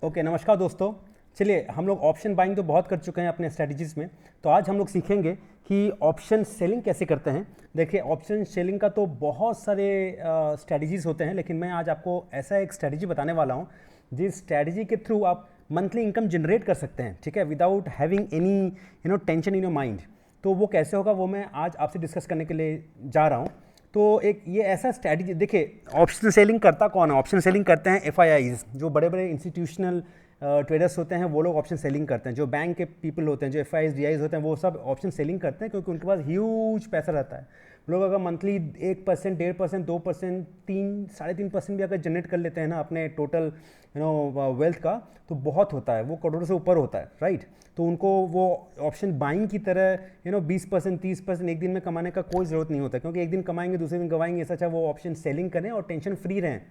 Okay, नमस्कार दोस्तों। चलिए, हम लोग ऑप्शन बाइंग तो बहुत कर चुके हैं अपने स्ट्रैटेजीज में। तो आज हम लोग सीखेंगे कि ऑप्शन सेलिंग कैसे करते हैं। देखिए, ऑप्शन सेलिंग का तो बहुत सारे स्ट्रैटेजीज होते हैं, लेकिन मैं आज आपको ऐसा एक स्ट्रैटेजी बताने वाला हूँ जिस स्ट्रैटेजी के थ्रू आप मंथली इनकम जनरेट कर सकते हैं, ठीक है, without having any tension in your mind. तो वो कैसे होगा वो मैं आज आपसे डिस्कस करने के लिए जा रहा हूँ। तो एक ये ऐसा स्ट्रैटेजी, देखिए, ऑप्शन सेलिंग करता कौन है? ऑप्शन सेलिंग करते हैं एफआईआईज, जो बड़े बड़े इंस्टीट्यूशनल ट्रेडर्स होते हैं, वो लोग ऑप्शन सेलिंग करते हैं। जो बैंक के पीपल होते हैं, जो एफआईआईज डीआईज होते हैं, वो सब ऑप्शन सेलिंग करते हैं क्योंकि उनके पास ह्यूज पैसा रहता है। लोग अगर मंथली 1%, 1.5%, 2%, 3-3.5% भी अगर जनरेट कर लेते हैं ना अपने टोटल वेल्थ का, तो बहुत होता है, वो करोड़ों से ऊपर होता है, राइट। तो उनको वो ऑप्शन बाइंग की तरह 20%, 30% एक दिन में कमाने का कोई ज़रूरत नहीं होता, क्योंकि एक दिन कमाएंगे दूसरे दिन गवाएंगे। ऐसा अच्छा वो ऑप्शन सेलिंग करें और टेंशन फ्री रहें।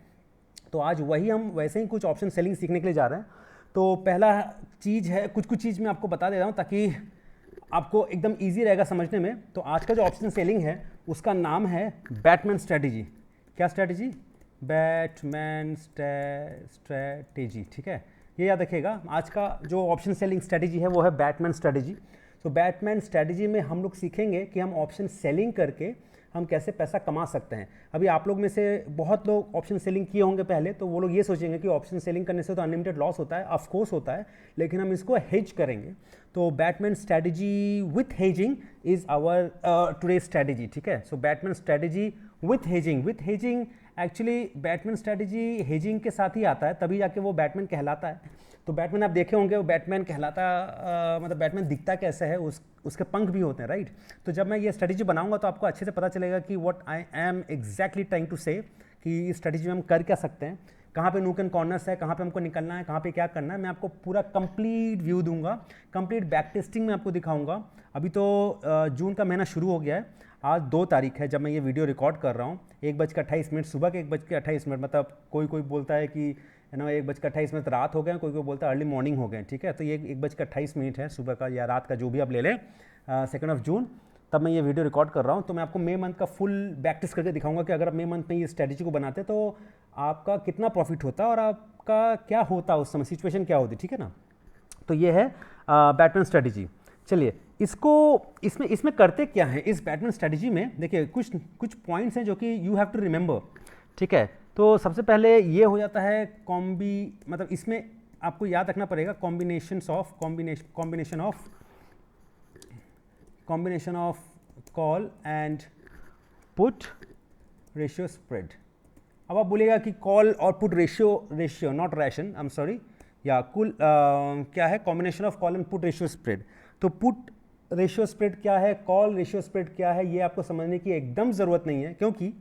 तो आज वही हम वैसे ही कुछ ऑप्शन सेलिंग सीखने के लिए जा रहे हैं। तो पहला चीज़ है, कुछ चीज़ मैं आपको बता दे रहा हूँ ताकि आपको एकदम ईजी रहेगा समझने में। तो आज का जो ऑप्शन सेलिंग है उसका नाम है बैटमैन स्ट्रैटेजी। क्या स्ट्रैटेजी? बैटमैन स्ट्रैटेजी, ठीक है। ये याद रखिएगा, आज का जो ऑप्शन सेलिंग स्ट्रैटेजी है वो है बैटमैन स्ट्रैटेजी। तो बैटमैन स्ट्रैटेजी में हम लोग सीखेंगे कि हम ऑप्शन सेलिंग करके हम कैसे पैसा कमा सकते हैं। अभी आप लोग में से बहुत लोग ऑप्शन सेलिंग किए होंगे पहले, तो वो लोग ये सोचेंगे कि ऑप्शन सेलिंग करने से तो अनलिमिटेड लॉस होता है। ऑफ कोर्स होता है, लेकिन हम इसको हेज करेंगे। तो Batman strategy with hedging is our today strategy, ठीक है। So Batman strategy with hedging actually Batman strategy hedging के साथ ही आता है, तभी जाके वो बैटमैन कहलाता है। तो बैटमैन आप देखे होंगे, वो बैटमैन कहलाता मतलब बैटमैन दिखता कैसे है, उसके पंख भी होते हैं, राइट। तो जब मैं ये स्ट्रैटेजी बनाऊंगा तो आपको अच्छे से पता चलेगा कि what I am exactly trying to say, कि इस स्ट्रैटेजी में हम कर क्या सकते हैं, कहाँ पे नूक एंड कॉर्नर्स है, कहाँ पे हमको निकलना है, कहाँ पे क्या करना है। मैं आपको पूरा कंप्लीट व्यू दूंगा, कंप्लीट बैक टेस्टिंग में आपको दिखाऊंगा। अभी तो जून का महीना शुरू हो गया है। आज 2 तारीख है जब मैं ये वीडियो रिकॉर्ड कर रहा हूँ। 1:28 सुबह के 1:28, मतलब कोई बोलता है कि 1:28 रात हो गए, कोई बोलता है अर्ली मॉर्निंग हो गए, ठीक है। तो ये 1:28 है सुबह का या रात का, जो भी आप ले लें, 2 जून, तब मैं ये वीडियो रिकॉर्ड कर रहा हूँ। तो मैं आपको मई मंथ का फुल बैक टेस्ट करके दिखाऊंगा कि अगर आप मई मंथ में ये स्ट्रैटेजी को बनाते तो आपका कितना प्रॉफिट होता है और आपका क्या होता, उस समय सिचुएशन क्या होती, ठीक है ना। तो ये है बैटमैन स्ट्रैटेजी। चलिए, इसमें करते क्या है इस बैटमैन स्ट्रैटेजी में। देखिए, कुछ पॉइंट्स हैं जो कि यू हैव टू रिमेंबर, ठीक है। तो सबसे पहले ये हो जाता है मतलब इसमें आपको याद रखना पड़ेगा combination of call and put ratio spread. अब आप बोलेगा कि कॉल और put ratio not ration, I am sorry, या क्या है, combination of call and put ratio spread. तो पुट रेशियो स्प्रेड क्या है, कॉल रेशियो स्प्रेड क्या है, ये आपको समझने की एकदम ज़रूरत नहीं है, क्योंकि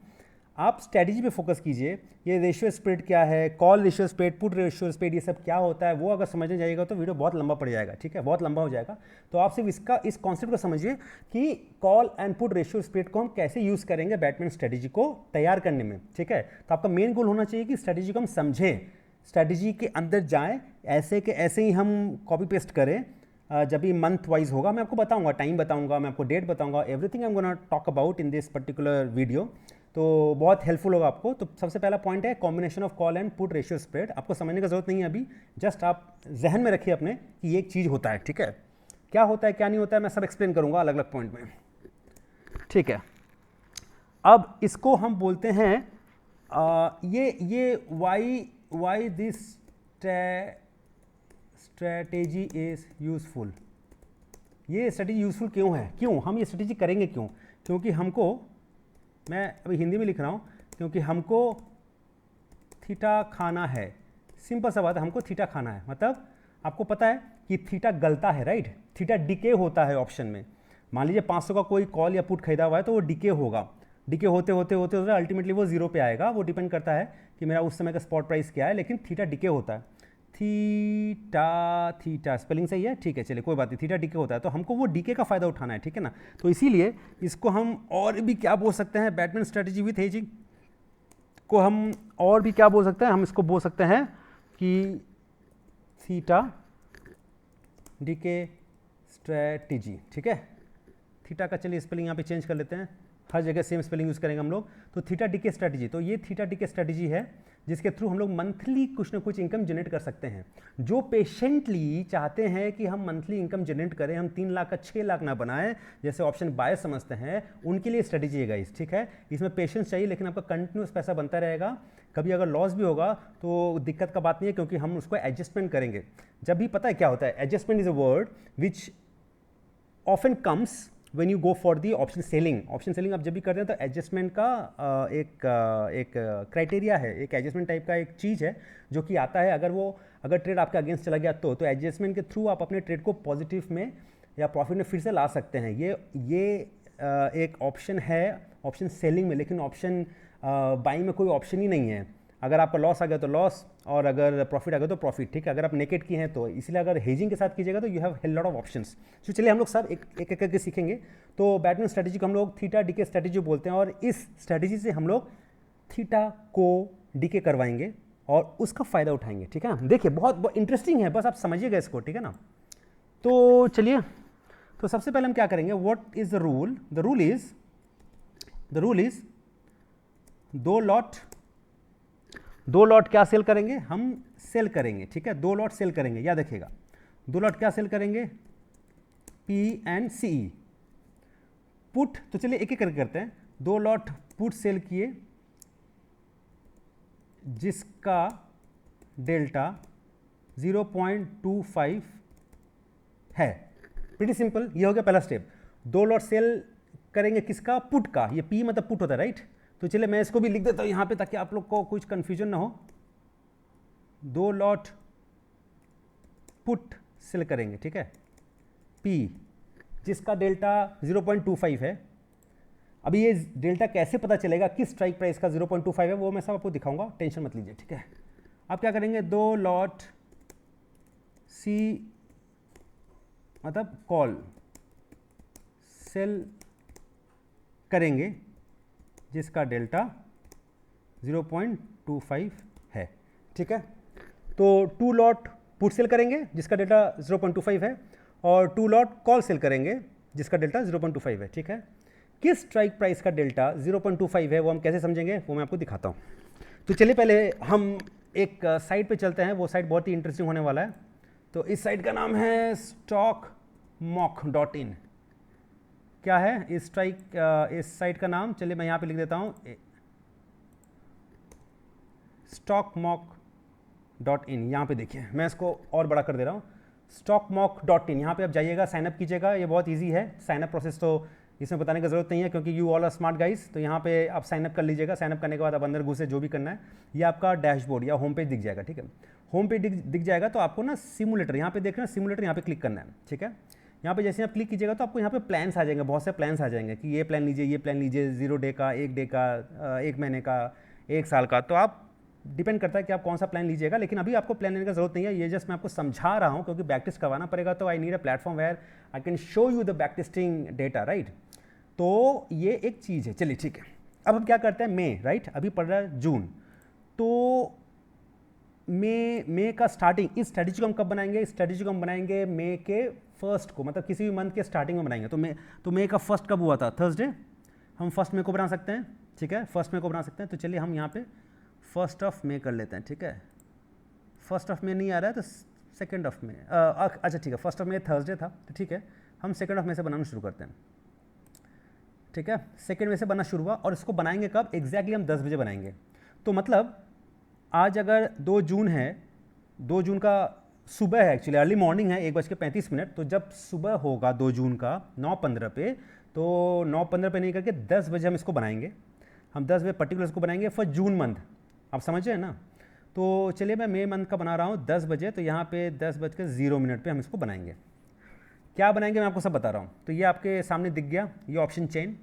आप स्ट्रैटेजी पे फोकस कीजिए। ये रेशियो स्प्रेड क्या है, call ratio spread, put ratio spread, ये सब क्या होता है, वो अगर समझने जाइएगा तो वीडियो बहुत लंबा पड़ जाएगा, ठीक है, बहुत लंबा हो जाएगा। तो आप सिर्फ इस कॉन्सेप्ट को समझिए कि call and put ratio spread को हम कैसे यूज़ करेंगे बैटमैन स्ट्रैटेजी को तैयार करने में, ठीक है। तो आपका मेन गोल होना चाहिए कि स्ट्रैटेजी को हम समझें, स्ट्रैटेजी के अंदर जाएँ, ऐसे के ऐसे ही हम कॉपी पेस्ट करें। जब भी मंथ वाइज होगा मैं आपको बताऊंगा, टाइम बताऊंगा, मैं आपको डेट बताऊंगा, everything I am gonna talk about in this particular video. तो बहुत हेल्पफुल होगा आपको। तो सबसे पहला पॉइंट है combination of call and put ratio spread. आपको समझने की जरूरत नहीं है अभी, जस्ट आप जहन में रखिए अपने कि ये एक चीज़ होता है, ठीक है। क्या होता है क्या नहीं होता है मैं सब एक्सप्लेन करूंगा अलग अलग पॉइंट में, ठीक है। अब इसको हम बोलते हैं ये why this strategy is useful. ये स्ट्रैटेजी यूजफुल क्यों हम ये स्ट्रैटेजी करेंगे क्यों? क्योंकि हमको, मैं अभी हिंदी में लिख रहा हूँ, क्योंकि हमको थीटा खाना है। सिंपल सा बात है, हमको थीटा खाना है। मतलब आपको पता है कि थीटा गलता है, राइट। थीटा डिके होता है ऑप्शन में। मान लीजिए 500 का कोई कॉल या पुट खरीदा हुआ है तो वो डिके होगा, डिके होते होते होते होते अल्टीमेटली वो 0 पे आएगा। वो डिपेंड करता है कि मेरा उस समय का स्पॉट प्राइस क्या है, लेकिन थीटा डिके होता है। थीटा स्पेलिंग सही है, ठीक है, चलिए कोई बात नहीं, थीटा डीके होता है। तो हमको वो डीके का फायदा उठाना है, ठीक है ना। तो इसीलिए इसको हम और भी क्या बोल सकते हैं, बैटमैन स्ट्रैटेजी विथ हेजिंग को हम और भी क्या बोल सकते हैं, हम इसको बोल सकते हैं कि थीटा डीके स्ट्रैटेजी, ठीक है। थीटा का चलिए स्पेलिंग यहाँ पे चेंज कर लेते हैं, हर जगह सेम स्पेलिंग यूज़ करेंगे हम लोग। तो थीटा डीके स्ट्रैटेजी, तो ये थीटा डीके स्ट्रैटेजी है जिसके थ्रू हम लोग मंथली कुछ ना कुछ इनकम जनरेट कर सकते हैं। जो पेशेंटली चाहते हैं कि हम मंथली इनकम जनरेट करें, हम 3 लाख का 6 लाख ना बनाएं जैसे ऑप्शन बाय समझते हैं, उनके लिए स्ट्रेटेजी है गाइस, ठीक है। इसमें पेशेंस चाहिए, लेकिन आपका कंटिन्यूस पैसा बनता रहेगा। कभी अगर लॉस भी होगा तो दिक्कत का बात नहीं है, क्योंकि हम उसको एडजस्टमेंट करेंगे। जब भी पता है क्या होता है, adjustment is a word which often comes when you go for the option selling. Option selling आप जब भी करते हैं तो एडजस्टमेंट का एक क्राइटेरिया है, एक एडजस्टमेंट टाइप का एक चीज़ है जो कि आता है। अगर ट्रेड आपके अगेंस्ट चला गया तो एडजस्टमेंट के थ्रू आप अपने ट्रेड को पॉजिटिव में या प्रॉफिट में फिर से ला सकते हैं। ये एक ऑप्शन है ऑप्शन सेलिंग में, लेकिन ऑप्शन बाइंग में कोई ऑप्शन ही नहीं है। अगर आपका लॉस आ गया तो लॉस, और अगर प्रॉफिट आ गया तो प्रॉफिट, ठीक है। अगर आप नेकेड की हैं तो इसलिए अगर हेजिंग के साथ कीजिएगा तो you have hell lot of options. तो चलिए हम लोग सब एक एक करके सीखेंगे। तो बैटमैन स्ट्रेटेजी को हम लोग थीटा डीके स्ट्रेटेजी बोलते हैं, और इस स्ट्रेटेजी से हम लोग थीटा को डीके करवाएंगे और उसका फ़ायदा उठाएंगे, ठीक है। देखिए बहुत इंटरेस्टिंग है, बस आप समझिएगा इसको, ठीक है ना। तो चलिए, तो सबसे पहले हम क्या करेंगे, what is the rule. The rule is दो लॉट क्या सेल करेंगे, हम सेल करेंगे, ठीक है। 2 लॉट सेल करेंगे, याद रखिएगा। 2 लॉट क्या सेल करेंगे, पी एंड सी पुट। तो चलिए एक एक करके करते हैं। 2 लॉट पुट सेल किए जिसका डेल्टा 0.25 है। प्रीटी सिंपल, ये हो गया पहला स्टेप। 2 लॉट सेल करेंगे किसका, पुट का। ये पी मतलब पुट होता है, राइट। तो चलिए मैं इसको भी लिख देता हूं यहां पे ताकि आप लोग को कुछ कंफ्यूजन ना हो। 2 लॉट पुट सेल करेंगे, ठीक है, पी जिसका डेल्टा 0.25 है। अभी ये डेल्टा कैसे पता चलेगा, किस स्ट्राइक प्राइस का 0.25 है, वो मैं सब आपको दिखाऊंगा, टेंशन मत लीजिए, ठीक है। अब क्या करेंगे, 2 लॉट सी मतलब कॉल सेल करेंगे जिसका डेल्टा 0.25 है, ठीक है। तो 2 लॉट पुट सेल करेंगे जिसका डेल्टा 0.25 है, और 2 लॉट कॉल सेल करेंगे जिसका डेल्टा 0.25 है, ठीक है। किस स्ट्राइक प्राइस का डेल्टा 0.25 है वो हम कैसे समझेंगे, वो मैं आपको दिखाता हूँ। तो चलिए पहले हम एक साइट पे चलते हैं, वो साइट बहुत ही इंटरेस्टिंग होने वाला है। तो इस साइट का नाम है stockmock.in। क्या है इस साइट का नाम, चलिए मैं यहाँ पे लिख देता हूँ stockmock.in। यहाँ पे देखिए मैं इसको और बड़ा कर दे रहा हूँ, stockmock.in। यहाँ पे आप जाइएगा, साइनअप कीजिएगा, ये बहुत इजी है। साइनअप प्रोसेस तो इसमें बताने की ज़रूरत नहीं है क्योंकि you all are smart guys. तो यहाँ पे आप साइनअप कर लीजिएगा। साइनअप करने के बाद आप अंदर घुसे जो भी करना है, ये आपका डैशबोर्ड या होम पेज दिख जाएगा, ठीक है। होम पेज दिख जाएगा तो आपको ना सिमुलेटर, यहाँ पे देखना सिमुलेटर, यहाँ पे क्लिक करना है, ठीक है। यहाँ पे जैसे आप क्लिक कीजिएगा तो आपको यहाँ पे प्लान्स आ जाएंगे, बहुत से प्लान्स आ जाएंगे कि ये प्लान लीजिए, ये प्लान लीजिए, 0 डे का, 1 डे का, 1 महीने का, 1 साल का। तो आप डिपेंड करता है कि आप कौन सा प्लान लीजिएगा, लेकिन अभी आपको प्लान लेने की जरूरत नहीं है। ये जस्ट मैं आपको समझा रहा हूँ क्योंकि बैक टेस्ट करवाना पड़ेगा। तो I need a platform where I can show you the back testing data, right. तो ये एक चीज़ है, चलिए ठीक है। अब हम क्या करते हैं, मई, राइट, अभी पड़ रहा है जून। तो मई का स्टार्टिंग, इस स्ट्रेटेजी को हम कब बनाएंगे, इस स्ट्रेटेजी को हम बनाएंगे मई के फर्स्ट को, मतलब किसी भी मंथ के स्टार्टिंग में बनाएंगे। तो मई का फर्स्ट कब हुआ था, थर्सडे। हम 1 मई को बना सकते हैं, ठीक है, 1 मई को बना सकते हैं। तो चलिए हम यहाँ पे 1 मई कर लेते हैं, ठीक है। 1 मई नहीं आ रहा है तो 2 मई, अच्छा ठीक है, 1 मई थर्सडे था तो ठीक है, हम 2 मई से बनाना शुरू करते हैं, ठीक है। 2 मई से बनना शुरू हुआ, और इसको बनाएंगे कब, एग्जैक्टली हम 10 बजे बनाएंगे। तो मतलब आज अगर 2 जून है, 2 जून का सुबह है, एक्चुअली अर्ली मॉर्निंग है, 1:35। तो जब सुबह होगा 2 जून का 9:15 पे, तो 9:15 पे नहीं करके 10 बजे हम इसको बनाएंगे। हम 10 बजे पर्टिकुलर इसको बनाएंगे फॉर जून मंथ, आप समझ रहे हैं ना। तो चलिए मैं मई मंथ का बना रहा हूँ 10 बजे, तो यहाँ पे 10:0 पे हम इसको बनाएंगे। क्या बनाएंगे मैं आपको सब बता रहा हूँ। तो ये आपके सामने दिख गया, ये ऑप्शन चेन।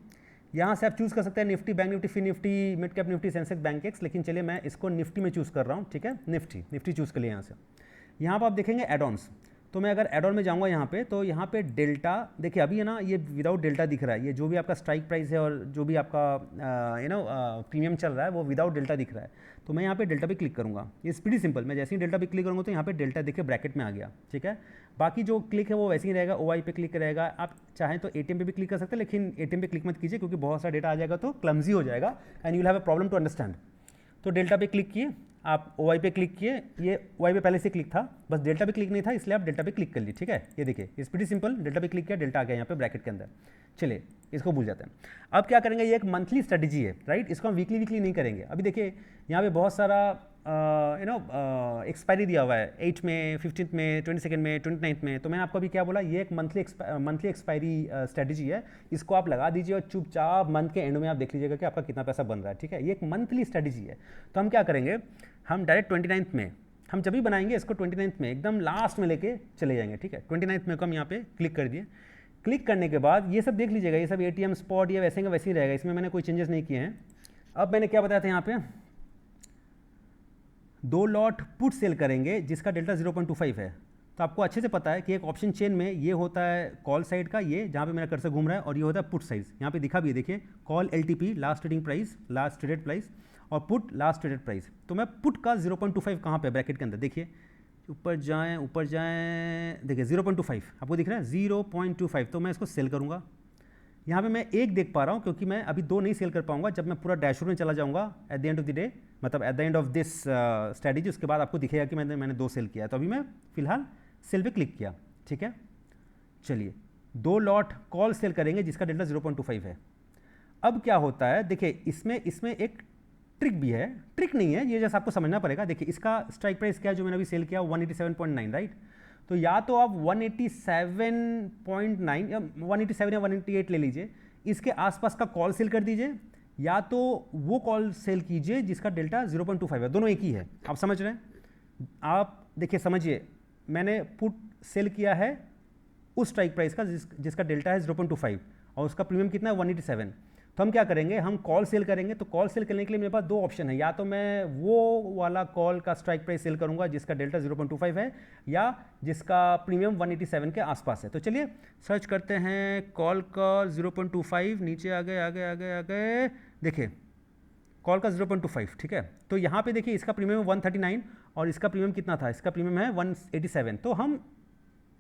यहाँ से आप चूज़ कर सकते हैं Nifty, bank Nifty, fin Nifty, mid cap Nifty, Sensex, Bankex, लेकिन चलिए मैं इसको निफ्टी में चूज़ कर रहा हूँ, ठीक है। निफ्टी चूज़ कर लिया यहाँ से। यहाँ पर आप देखेंगे एडॉन्स। तो मैं अगर एड ऑन में जाऊँगा यहाँ पे, तो यहाँ पे डेल्टा देखिए अभी है ना, ये विदाउट डेल्टा दिख रहा है। ये जो भी आपका स्ट्राइक प्राइस है और जो भी आपका प्रीमियम चल रहा है वो विदाउट डेल्टा दिख रहा है। तो मैं यहाँ पे डेल्टा पे क्लिक करूँगा। ये प्रीटी सिंपल, मैं जैसे ही डेल्टा पे क्लिक करूँगा तो यहाँ पे डेल्टा देखिए ब्रैकेट में आ गया, ठीक है। बाकी जो क्लिक है वो वैसे ही रहेगा, OI पे क्लिक रहेगा। आप चाहें तो ATM पे भी क्लिक कर सकते हैं, लेकिन ATM पे क्लिक मत कीजिए क्योंकि बहुत सारा डेटा आ जाएगा तो क्लमजी हो जाएगा and you will have a problem to understand. तो डेल्टा पे क्लिक किए, आप ओ वाई पे क्लिक किए, ये ओ वाई पे पहले से क्लिक था, बस डेल्टा पे क्लिक नहीं था इसलिए आप डेल्टा पे क्लिक कर लिए, ठीक है। ये देखिए इट्स प्रीटी सिंपल, डेल्टा पे क्लिक किया, डेल्टा आ गया यहाँ पे ब्रैकेट के अंदर। चलिए इसको भूल जाते हैं। अब क्या करेंगे, ये एक मंथली स्ट्रेटजी है, राइट, इसको हम वीकली नहीं करेंगे। अभी देखिए यहाँ पे बहुत सारा एक्सपायरी दिया हुआ है, 8 में, 15 में, 22 में, 29 में। तो मैंने आपको अभी क्या बोला, ये एक मंथली एक्सपायरी स्ट्रेटजी है, इसको आप लगा दीजिए और चुपचाप मंथ के एंड में आप देख लीजिएगा कि आपका कितना पैसा बन रहा है, ठीक है। ये एक मंथली स्ट्रेटजी है। तो हम क्या करेंगे, हम डायरेक्ट 29 में, हम जब भी बनाएंगे इसको 29 में एकदम लास्ट में लेके चले जाएंगे, ठीक है। 29 में को हम यहाँ पे क्लिक कर दिए। क्लिक करने के बाद ये सब देख लीजिएगा, ये सब एटीएम स्पॉट या वैसे का वैसे ही रहेगा, इसमें मैंने कोई चेंजेस नहीं किए हैं। अब मैंने क्या बताया था, यहाँ पे 2 लॉट पुट सेल करेंगे जिसका डेल्टा 0.25 है। तो आपको अच्छे से पता है कि एक ऑप्शन चेन में ये होता है कॉल साइड का, ये जहाँ पे मेरा कर्सर घूम रहा है, और ये होता है पुट साइड। यहाँ पे दिखा भी है, देखिए call LTP last trading price, last traded price, और पुट लास्ट ट्रेडेड प्राइस। तो मैं पुट का 0.25 कहाँ पे ब्रैकेट के अंदर, देखिए ऊपर जाएं, देखिए 0.25 आपको दिख रहा है, 0.25। तो मैं इसको सेल करूँगा। यहाँ पे मैं एक देख पा रहा हूँ क्योंकि मैं अभी 2 नहीं सेल कर पाऊंगा। जब मैं पूरा डैशबोर्ड में चला जाऊँगा at the end of the day, मतलब at the end of this strategy, उसके बाद आपको दिखेगा कि मैंने 2 सेल किया है। तो अभी मैं फिलहाल सेल पे क्लिक किया, ठीक है। चलिए 2 लॉट कॉल सेल करेंगे जिसका डेल्टा 0.25 है। अब क्या होता है, देखिए इसमें एक ट्रिक भी है, ट्रिक नहीं है ये, जैसा आपको समझना पड़ेगा। देखिए इसका स्ट्राइक प्राइस क्या है जो मैंने अभी सेल किया, 187.9, राइट। तो या तो आप 187.9 या 187 या 188 ले लीजिए, इसके आसपास का कॉल सेल कर दीजिए, या तो वो कॉल सेल कीजिए जिसका डेल्टा 0.25 है। दोनों एक ही है, आप समझ रहे हैं। आप देखिए समझिए, मैंने पुट सेल किया है उस स्ट्राइक प्राइस का जिसका डेल्टा है 0.25 और उसका प्रीमियम कितना है 187। तो हम क्या करेंगे, हम कॉल सेल करेंगे। तो कॉल सेल करने के लिए मेरे पास 2 ऑप्शन है, या तो मैं वो वाला कॉल का स्ट्राइक प्राइस सेल करूंगा जिसका डेल्टा 0.25 है, या जिसका प्रीमियम 187 के आसपास है। तो चलिए सर्च करते हैं कॉल का 0.25, नीचे आ गए, देखिए कॉल का 0.25, ठीक है। तो यहाँ पे देखिए इसका प्रीमियम 139 और इसका प्रीमियम कितना था, इसका प्रीमियम है 187। तो हम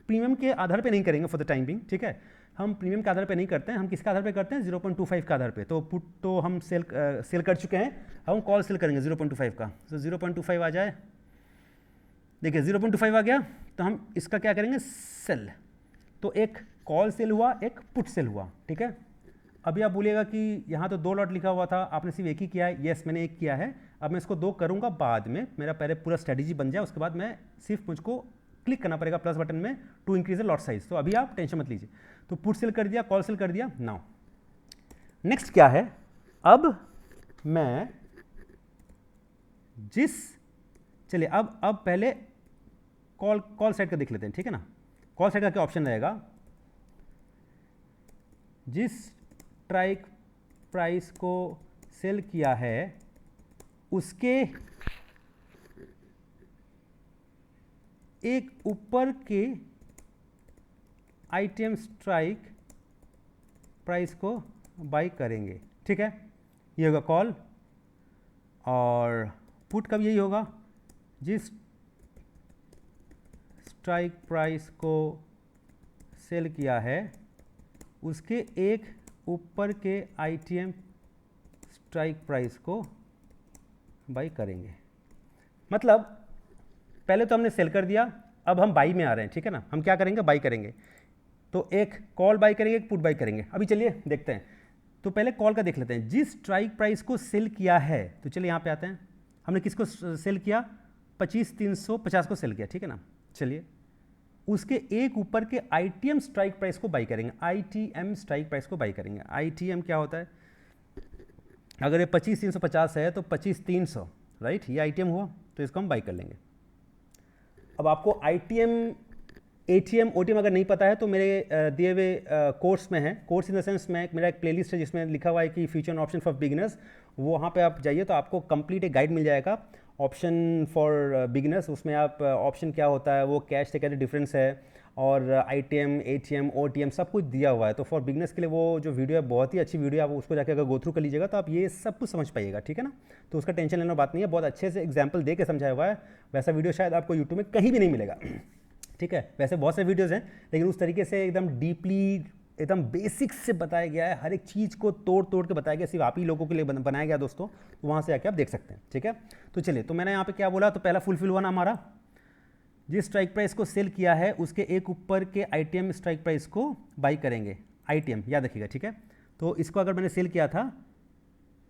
प्रीमियम के आधार पे नहीं करेंगे फॉर द टाइम बिंग, ठीक है। हम प्रीमियम के आधार पे नहीं करते हैं, हम किसके आधार पे करते हैं, 0.25 के आधार पे। तो पुट तो हम सेल कर चुके हैं, हम कॉल सेल करेंगे 0.25 का। तो 0.25 आ जाए, देखिए 0.25 आ गया, तो हम इसका क्या करेंगे, सेल। तो एक कॉल सेल हुआ, एक पुट सेल हुआ, ठीक है। अभी आप बोलिएगा कि यहाँ तो 2 लॉट लिखा हुआ था, आपने सिर्फ एक ही किया है। येस, मैंने एक किया है। अब मैं इसको 2 करूँगा बाद में, मेरा पहले पूरा स्ट्रेटजी बन जाए, उसके बाद मैं सिर्फ मुझको क्लिक करना पड़ेगा प्लस बटन में to increase the lot size. तो अभी आप टेंशन मत लीजिए। तो पुट सेल कर दिया, कॉल सेल कर दिया। नाउ नेक्स्ट क्या है, अब मैं चलिए अब पहले कॉल साइड का देख लेते हैं, ठीक है ना। कॉल साइड का क्या ऑप्शन रहेगा, जिस स्ट्राइक प्राइस को सेल किया है उसके एक ऊपर के आइटम स्ट्राइक प्राइस को बाई करेंगे, ठीक है। ये होगा कॉल, और पुट का भी यही होगा, जिस स्ट्राइक प्राइस को सेल किया है उसके एक ऊपर के आइटम स्ट्राइक प्राइस को बाई करेंगे। मतलब पहले तो हमने सेल कर दिया, अब हम बाई में आ रहे हैं, ठीक है ना। हम क्या करेंगे, बाई करेंगे। तो एक कॉल बाई करेंगे, एक पुट बाई करेंगे। अभी चलिए देखते हैं। तो पहले कॉल का देख लेते हैं, जिस स्ट्राइक प्राइस को सेल किया है। तो चलिए यहाँ पे आते हैं, हमने किसको सेल किया, 25,350 को सेल किया, ठीक है ना। चलिए उसके एक ऊपर के आईटीएम स्ट्राइक प्राइस को बाई करेंगे, आईटीएम स्ट्राइक प्राइस को बाई करेंगे। आईटीएम क्या होता है, अगर ये 25,350 है तो 25,300, राइट, ये आईटीएम हुआ, तो इसको हम बाई कर लेंगे। अब आपको आईटीएम, एटीएम, ओटीएम अगर नहीं पता है तो मेरे दिए हुए कोर्स में है, कोर्स इन द सेंस में मेरा एक प्लेलिस्ट है जिसमें लिखा हुआ है कि फ्यूचर ऑप्शन फॉर बिगिनर्स। वो वहाँ पे आप जाइए तो आपको कंप्लीट एक गाइड मिल जाएगा, ऑप्शन फॉर बिगिनर्स। उसमें आप ऑप्शन क्या होता है, वो कैश से कैसे डिफरेंस है, और आईटीएम, एटीएम, ओटीएम सब कुछ दिया हुआ है। तो फॉर बिगिनर्स के लिए वो जो वीडियो है बहुत ही अच्छी वीडियो है, आप उसको जाकर अगर गो थ्रू कर लीजिएगा तो आप ये सब कुछ समझ पाइएगा, ठीक है ना। तो उसका टेंशन लेना बात नहीं है, बहुत अच्छे से एग्जाम्पल दे के समझाया हुआ है। वैसा वीडियो शायद आपको यूट्यूब में कहीं भी नहीं मिलेगा, ठीक है। वैसे बहुत से वीडियोज़ हैं लेकिन उस तरीके से एकदम डीपली एकदम बेसिक्स से बताया गया है, हर एक चीज़ को तोड़ तोड़ के बताया गया, सिर्फ आप ही लोगों के लिए बनाया गया दोस्तों, तो वहाँ से आके आप देख सकते हैं, ठीक है। तो चलिए, तो मैंने यहाँ पे क्या बोला, तो पहला फुलफिल हुआ ना हमारा, जिस स्ट्राइक प्राइस को सेल किया है उसके एक ऊपर के आईटीएम स्ट्राइक प्राइस को बाई करेंगे, आईटीएम याद रखिएगा, ठीक है। तो इसको अगर मैंने सेल किया था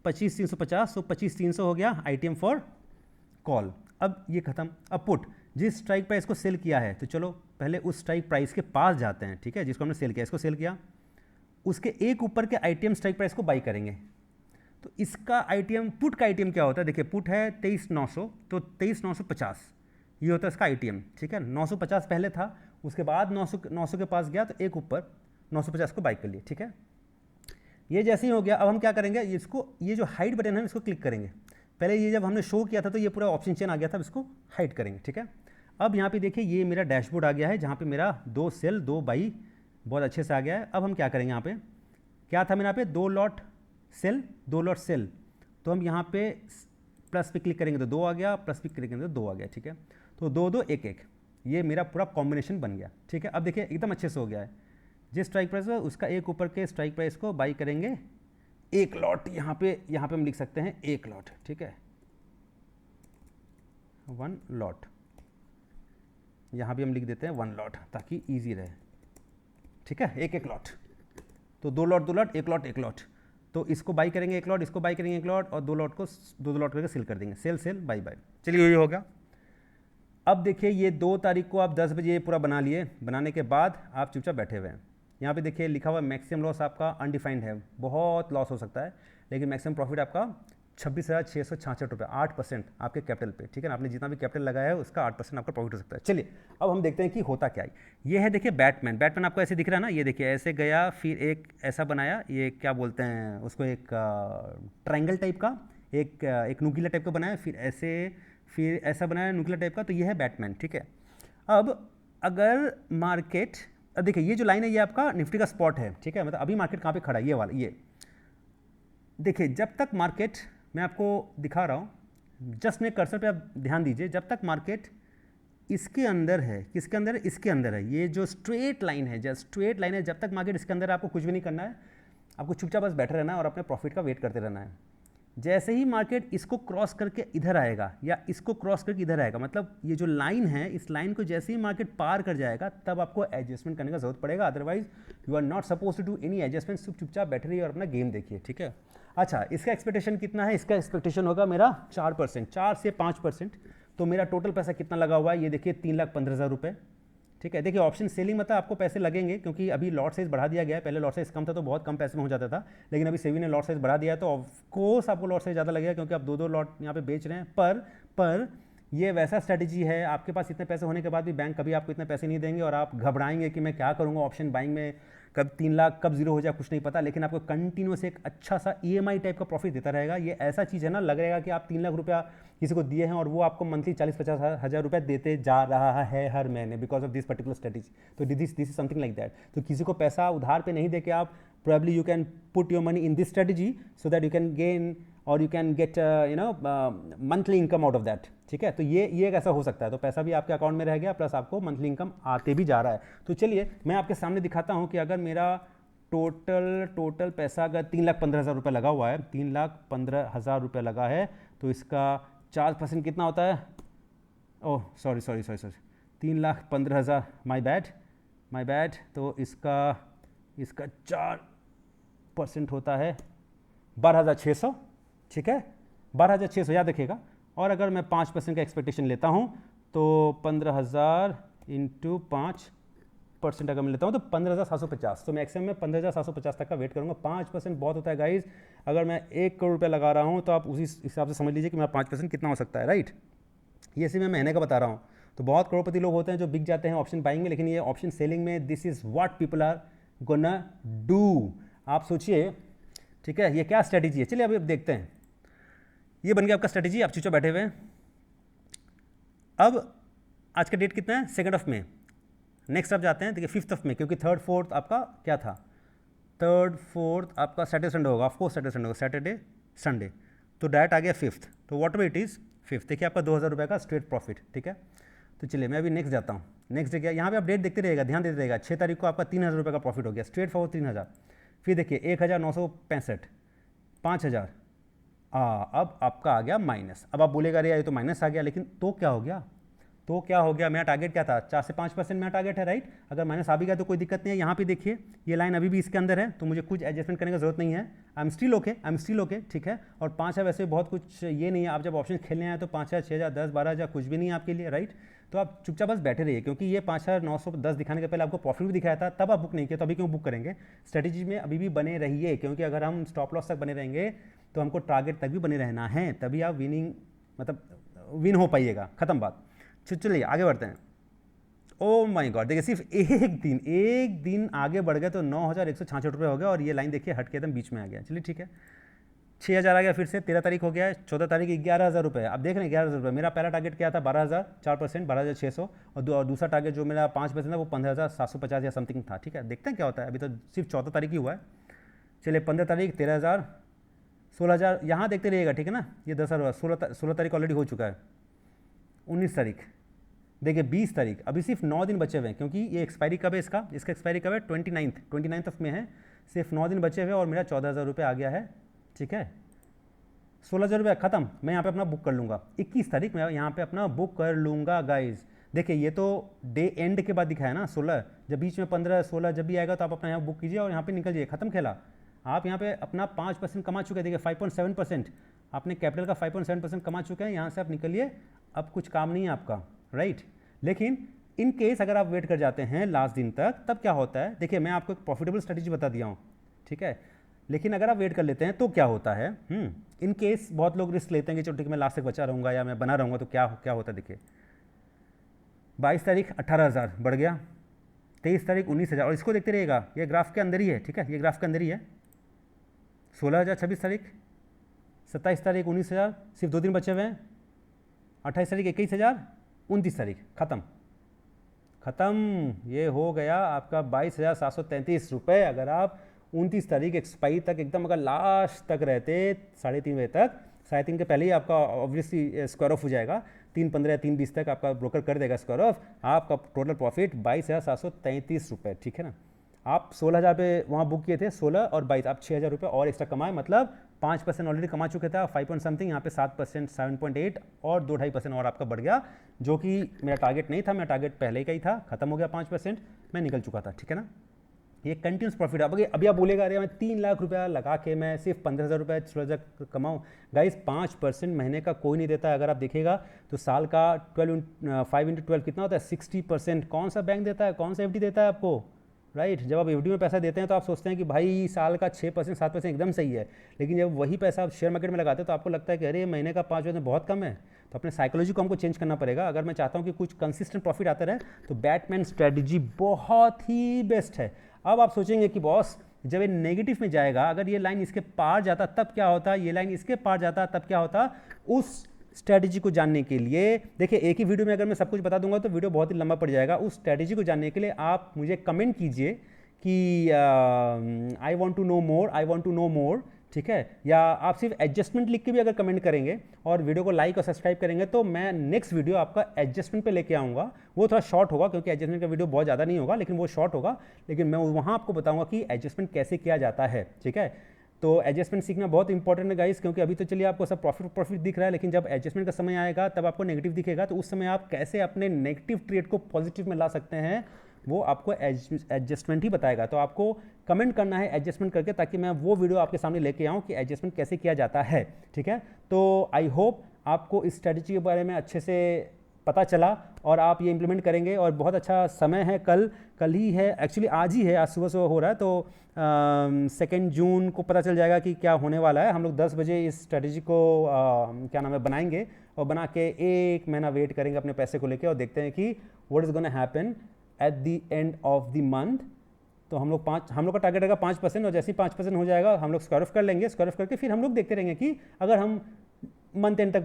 25,350, तो 25,300 हो गया आईटीएम फॉर कॉल। अब ये खत्म। अब पुट, जिस स्ट्राइक प्राइस को सेल किया है, तो चलो पहले उस स्ट्राइक प्राइस के पास जाते हैं, ठीक है, जिसको हमने सेल किया, इसको सेल किया, उसके एक ऊपर के आईटीएम स्ट्राइक प्राइस को बाई करेंगे। तो इसका आईटीएम, पुट का आईटीएम क्या होता है, देखिए पुट है 23,900, तो 23,950 ये होता है इसका आईटीएम, ठीक है। 950 पहले था, उसके बाद 900 के पास गया, तो एक ऊपर 950 को बाई कर लिए, ठीक है। ये जैसे ही हो गया, अब हम क्या करेंगे, इसको, ये जो हाइड बटन है इसको क्लिक करेंगे। पहले ये जब हमने शो किया था तो ये पूरा ऑप्शन चेन आ गया था, इसको हाइड करेंगे, ठीक है। अब यहाँ पे देखिए ये मेरा डैशबोर्ड आ गया है, जहाँ पे मेरा 2 सेल 2 बाई बहुत अच्छे से आ गया है। अब हम क्या करेंगे, यहाँ पे क्या था मेरा, यहाँ पे 2 लॉट सेल 2 लॉट सेल, तो हम यहाँ पे प्लस पे क्लिक करेंगे तो 2 आ गया, प्लस पे क्लिक करेंगे तो 2 आ गया, ठीक है। तो 2 2 1 1, ये मेरा पूरा कॉम्बिनेशन बन गया, ठीक है। अब देखिए एकदम अच्छे से हो गया है, जिस स्ट्राइक प्राइस है उसका एक ऊपर के स्ट्राइक प्राइस को बाई करेंगे, एक लॉट, यहाँ पे हम लिख सकते हैं 1 लॉट, ठीक है, 1 लॉट, यहाँ भी हम लिख देते हैं 1 लॉट ताकि इजी रहे, ठीक है, एक लॉट, तो 2 लॉट 2 लॉट 1 लॉट 1 लॉट, तो इसको बाई करेंगे 1 लॉट, इसको बाई करेंगे 1 लॉट, और 2 लॉट को 2 लॉट करके सेल कर देंगे, सेल सेल बाई बाई। चलिए ये हो गया। अब देखिए ये 2 तारीख को आप 10 बजे पूरा बना लिए, बनाने के बाद आप चुपचाप बैठे हुए हैं। यहाँ पे देखिए लिखा हुआ मैक्सिमम लॉस आपका अनडिफाइंड है, बहुत लॉस हो सकता है, लेकिन मैक्सिमम प्रॉफिट आपका 26,666 रुपये, 8% आपके कैपिटल पे, ठीक है ना। आपने जितना भी कैपिटल लगाया है उसका 8% आपका प्रॉफिट हो सकता है। चलिए अब हम देखते हैं कि होता क्या है। ये है देखिए बैटमैन, बैटमैन आपको ऐसे दिख रहा है ना, ये देखिए ऐसे गया, फिर एक ऐसा बनाया, ये क्या बोलते हैं उसको, एक ट्रायंगल टाइप का, एक नुकीला टाइप का बनाया, फिर ऐसे, फिर ऐसा बनाया नुकीला टाइप का, तो ये है बैटमैन, ठीक है। अब अगर मार्केट, देखिए ये जो लाइन है ये आपका निफ्टी का स्पॉट है, ठीक है, मतलब अभी मार्केट कहाँ पे खड़ा है, ये वाला, ये देखिए जब तक मार्केट, मैं आपको दिखा रहा हूँ, जस्ट मेरे कर्सर पे आप ध्यान दीजिए, जब तक मार्केट इसके अंदर है, किसके अंदर है, इसके अंदर है, ये जो स्ट्रेट लाइन है, जब स्ट्रेट लाइन है, जब तक मार्केट इसके अंदर है, आपको कुछ भी नहीं करना है, आपको चुपचाप बस बैठे रहना है और अपने प्रॉफिट का वेट करते रहना है। जैसे ही मार्केट इसको क्रॉस करके इधर आएगा या इसको क्रॉस करके इधर आएगा, मतलब ये जो लाइन है, इस लाइन को जैसे ही मार्केट पार कर जाएगा तब आपको एडजस्टमेंट करने का जरूरत पड़ेगा, otherwise you are not suppose to do any adjustment, सिर्फ चुपचाप बैठे रहिए और अपना गेम देखिए, ठीक है। अच्छा, इसका एक्सपेक्टेशन कितना है, इसका एक्सपेक्टेशन होगा मेरा 4%, 4 से 5%, तो मेरा टोटल पैसा कितना लगा हुआ है, ये देखिए 3,15,000 रुपये, ठीक है। देखिए ऑप्शन सेलिंग मतलब आपको पैसे लगेंगे, क्योंकि अभी लॉट साइज बढ़ा दिया गया है, पहले लॉट साइज कम था तो बहुत कम पैसे में हो जाता था, लेकिन अभी सेबी ने लॉट साइज बढ़ा दिया है, तो ऑफकोर्स आपको लॉट साइज ज़्यादा लगेगा, क्योंकि आप 2-2 लॉट यहाँ पे बेच रहे हैं। पर ये वैसा स्ट्रैटेजी है, आपके पास इतने पैसे होने के बाद भी बैंक कभी आपको इतने पैसे नहीं देंगे और आप घबराएंगे कि मैं क्या करूँगा ऑप्शन बाइंग में, कब 3 लाख कब जीरो हो जाए कुछ नहीं पता, लेकिन आपको कंटिन्यूस एक अच्छा सा EMI टाइप का प्रॉफिट देता रहेगा। ये ऐसा चीज़ है ना, लग रहेगा कि आप 3 लाख रुपया किसी को दिए हैं और वो आपको मंथली 40-50 हज़ार रुपये देते जा रहा है हर महीने, because of this particular strategy. तो this is something like that. तो किसी को पैसा उधार पे नहीं दे के आप probably you can put your money in this strategy so that you can gain or you can get monthly income out of that, ठीक है। तो ये एक ऐसा हो सकता है, तो पैसा भी आपके अकाउंट में रह गया, प्लस आपको मंथली इनकम आते भी जा रहा है। तो चलिए मैं आपके सामने दिखाता हूँ कि अगर मेरा टोटल पैसा अगर 3,15,000 रुपये लगा हुआ है, 3,15,000 रुपये लगा है, तो इसका 4% कितना होता है, ओह सॉरी 3,15,000, माई बैड, तो इसका 4% होता है 12,600, ठीक है, 12,600 याद रखिएगा। और अगर मैं 5% का एक्सपेक्टेशन लेता हूँ तो 15,000 इंटू 5% अगर मैं लेता हूँ तो 15,750, तो मैक्सिमम मैं 15,750 तक का वेट करूँगा। 5% बहुत होता है गाइज, अगर मैं 1 करोड़ रुपया लगा रहा हूँ तो आप उसी हिसाब से समझ लीजिए कि मेरा 5% कितना हो सकता है, राइट। ये सिर्फ मैं महीने का बता रहा हूँ। तो बहुत करोड़पति लोग होते हैं जो बिक जाते हैं ऑप्शन बाइंग में, लेकिन ये ऑप्शन सेलिंग में this is what people are gonna do. आप सोचिए, ठीक है, ये क्या स्ट्रेटेजी है। चलिए अभी देखते हैं। ये बन गया आपका स्ट्रेटेजी, आप चुपचाप बैठे हुए हैं। अब आज का डेट कितना है, 2 मई। नेक्स्ट आप जाते हैं, देखिए 5 मई, क्योंकि 3rd 4th आपका क्या था, 3rd 4th आपका सैटरडे संडे होगा, ऑफकोर्स सैटरडे संडे, तो डायरेक्ट आ गया 5th, तो what ever it is 5th। देखिए आपका 2,000 रुपये का स्ट्रेट प्रॉफिट, ठीक है। तो चलिए मैं अभी नेक्स्ट जाता हूँ। नेक्स्ट डे गया, यहाँ पे आप डेट देखते रहेगा, ध्यान देते रहेगा, 6 तारीख को आपका 3,000 रुपये का प्रॉफिट हो गया, स्ट्रेट फॉरवर्ड 3,000। फिर देखिए 1,965, 5,000, अब आपका आ गया माइनस। अब आप बोलेगा अरे ये तो माइनस आ गया, लेकिन तो क्या हो गया, तो क्या हो गया, मेरा टारगेट क्या था, 4 से 5% मेरा टारगेट है, राइट। अगर माइनस आ भी गया तो कोई दिक्कत नहीं है। यहाँ पे देखिए ये लाइन अभी भी इसके अंदर है, तो मुझे कुछ एडजस्टमेंट करने की जरूरत नहीं है। आई एम स्टिल ओके, ठीक है। और 5,000 वैसे बहुत कुछ ये नहीं है, आप जब ऑप्शन खेलने आए तो 5,000, 6,000, 10, 12,000 कुछ भी नहीं है आपके लिए, राइट। तो आप चुपचाप बस बैठे रहिए, क्योंकि ये 5,910 दिखाने के पहले आपको प्रॉफिट भी दिखाया था, तब आप बुक नहीं किया, तो अभी क्यों बुक करेंगे। स्ट्रेटेजी में अभी भी बने रहिए, क्योंकि अगर हम स्टॉप लॉस तक बने रहेंगे तो हमको टारगेट तक भी बने रहना है, तभी आप विनिंग मतलब विन हो पाइएगा, खत्म बात। चलिए आगे बढ़ते हैं। ओ माय गॉड, देखिए सिर्फ एक दिन आगे बढ़ गए तो 9,166 रुपये हो गया, और ये लाइन देखिए हट के एकदम बीच में आ गया। चलिए ठीक है, 6,000 आ गया, फिर से 13 तारीख हो गया है, 14 तारीख 11,000 रुपये। अब देख रहे हैं 11,000 रुपये, मेरा पहला टारगेट क्या था 12,000, 4%, 12,600, और दूसरा टारगेट जो मेरा 5% था वो 15,750 या समथिंग था, ठीक है। देखते हैं क्या होता है, अभी तो सिर्फ 14 तारीख ही हुआ है। चलिए 15 तारीख 13,000, 16,000, यहाँ देखते रहिएगा, ठीक है ना। ये 10,000, 16 तारीख ऑलरेडी हो चुका है, 19 तारीख, देखिए 20 तारीख, अभी सिर्फ 9 दिन बचे हुए हैं, क्योंकि ये एक्सपायरी कब है इसका एक्सपायरी कब है 29 ऑफ में है, सिर्फ 9 दिन बचे हुए और मेरा 14,000 रुपये आ गया है, ठीक है। 16,000 रुपये खत्म, मैं यहाँ पे अपना बुक कर लूँगा। 21 तारीख मैं यहाँ पे अपना बुक कर लूँगा गाइज। देखिए ये तो डे एंड के बाद दिखाया ना 16, जब बीच में 15, 16 जब भी आएगा तो आप अपना यहाँ बुक कीजिए और यहाँ पे निकल जाइए, खत्म खेला। आप यहाँ पे अपना 5% कमा चुके हैं, देखिए 5.7%, आपने कैपिटल का 5.7% कमा चुके हैं, यहाँ से आप निकलिए, अब कुछ काम नहीं है आपका, राइट। लेकिन इन केस अगर आप वेट कर जाते हैं लास्ट दिन तक, तब क्या होता है, देखिए मैं आपको एक प्रॉफिटेबल स्ट्रेटेजी बता दिया हूँ, ठीक है। लेकिन अगर आप वेट कर लेते हैं तो क्या होता है, इन केस बहुत लोग रिस्क लेते हैं कि चलो ठीक है मैं लास्ट तक बचा रहूँगा या मैं बना रहूँगा, तो क्या होता है, देखिए 22 तारीख 18,000 बढ़ गया, 23 तारीख 19,000, और इसको देखते रहिएगा, ये ग्राफ के अंदर ही है, ठीक है, ये ग्राफ के अंदर ही है। 16,000 26 तारीख, 27 तारीख 19,000, सिर्फ 2 दिन बचे हुए हैं, 28 तारीख 21,000, 29 तारीख खत्म। ये हो गया आपका 22,733 रुपये। अगर आप 29 तारीख एक्सपायरी तक एकदम अगर लास्ट तक रहते 3:30 बजे तक, 3:30 के पहले ही आपका ऑब्वियसली स्क्वायर ऑफ हो जाएगा, 3:15 या 3:20 तक आपका ब्रोकर कर देगा स्क्वायर ऑफ, आपका टोटल प्रॉफिट 22,733 रुपये, ठीक है ना। आप 16,000 पे वहाँ बुक किए थे, 16 और 22, आप 6,000 रुपये और एक्स्ट्रा कमाए, मतलब 5% ऑलरेडी कमा चुके थे, 5 पॉइंट समथिंग, यहाँ पे 7%, 7.8 और 2-2.5% और आपका बढ़ गया, जो कि मेरा टारगेट नहीं था, मेरा टारगेट पहले का ही था, खत्म हो गया 5%, मैं निकल चुका था, ठीक है ना। ये कंटिन्यूस प्रॉफिट। अब अभी आप बोलेगा अरे मैं 3 लाख रुपया लगा के मैं सिर्फ 15,000 रुपये 16,000 कमाऊँ, गाइस 5% महीने का कोई नहीं देता है। अगर आप देखिएगा तो साल का 5 × 12 कितना होता है, 60%। कौन सा बैंक देता है, कौन सा FD देता है आपको, राइट। जब आप FD में पैसा देते हैं तो आप सोचते हैं कि भाई साल का 6%, 7% एकदम सही है, लेकिन जब वही पैसा आप शेयर मार्केट में लगाते हैं तो आपको लगता है कि अरे महीने का 5% बहुत कम है। तो अपने साइकोलॉजी को हमको चेंज करना पड़ेगा। अगर मैं चाहता हूँ कि कुछ कंसिस्टेंट प्रॉफिट आता रहे तो बैटमैन स्ट्रेटजी बहुत ही बेस्ट है। अब आप सोचेंगे कि बॉस जब ये नेगेटिव में जाएगा, अगर ये लाइन इसके पार जाता तब क्या होता, ये लाइन इसके पार जाता तब क्या होता, उस स्ट्रैटेजी को जानने के लिए देखिए एक ही वीडियो में अगर मैं सब कुछ बता दूंगा तो वीडियो बहुत ही लंबा पड़ जाएगा। उस स्ट्रैटेजी को जानने के लिए आप मुझे कमेंट कीजिए कि आई वांट टू नो मोर, ठीक है। या आप सिर्फ एडजस्टमेंट लिख के भी अगर कमेंट करेंगे और वीडियो को लाइक और सब्सक्राइब करेंगे तो मैं नेक्स्ट वीडियो आपका एडजस्टमेंट पे लेके आऊँगा। वो थोड़ा शॉर्ट होगा क्योंकि एडजस्टमेंट का वीडियो बहुत ज़्यादा नहीं होगा, लेकिन वो शॉर्ट होगा, लेकिन मैं वहाँ आपको बताऊँगा कि एडजस्टमेंट कैसे किया जाता है, ठीक है। तो एडजस्टमेंट सीखना बहुत इंपॉर्टेंट है गाइस, क्योंकि अभी तो चलिए आपको सब प्रॉफिट दिख रहा है, लेकिन जब एडजस्टमेंट का समय आएगा तब आपको नेगेटिव दिखेगा, तो उस समय आप कैसे अपने नेगेटिव ट्रेड को पॉजिटिव में ला सकते हैं वो आपको एडजस्टमेंट ही बताएगा। तो आपको कमेंट करना है एडजस्टमेंट करके, ताकि मैं वो वीडियो आपके सामने लेके आऊँ कि एडजस्टमेंट कैसे किया जाता है, ठीक है। तो आई होप आपको इस स्ट्रेटजी के बारे में अच्छे से पता चला और आप ये इम्प्लीमेंट करेंगे। और बहुत अच्छा समय है, कल ही है, एक्चुअली आज ही है, आज सुबह हो रहा है, तो 2 जून को पता चल जाएगा कि क्या होने वाला है। हम लोग 10 बजे इस स्ट्रेटजी को क्या नाम है बनाएंगे और बना के 1 महीना वेट करेंगे अपने पैसे को लेके और देखते हैं कि what is gonna happen at the end of the month. तो हम लोग का टारगेट रहेगा 5%, और जैसे ही 5% हो जाएगा हम लोग स्क्वायर ऑफ कर लेंगे। स्क्वायर ऑफ करके फिर हम लोग देखते रहेंगे कि अगर हम मंथ एंड तक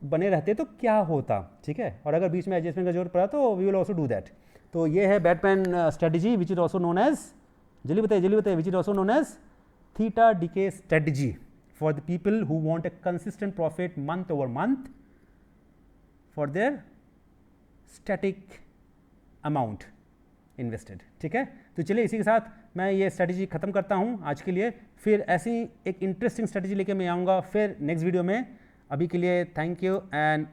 बने रहते तो क्या होता, ठीक है। और अगर बीच में एडजस्टमेंट का जरूरत पड़ा तो we will also do that. तो ये है Batman strategy which is also known as, जल्दी बताइए, which is also known as theta decay strategy for the people who want a consistent profit month over month for their static amount invested. ठीक है, तो चलिए इसी के साथ मैं ये स्ट्रेटजी खत्म करता हूँ आज के लिए। फिर ऐसी एक इंटरेस्टिंग स्ट्रेटजी लेके मैं आऊँगा फिर नेक्स्ट वीडियो में। अभी के लिए थैंक यू एंड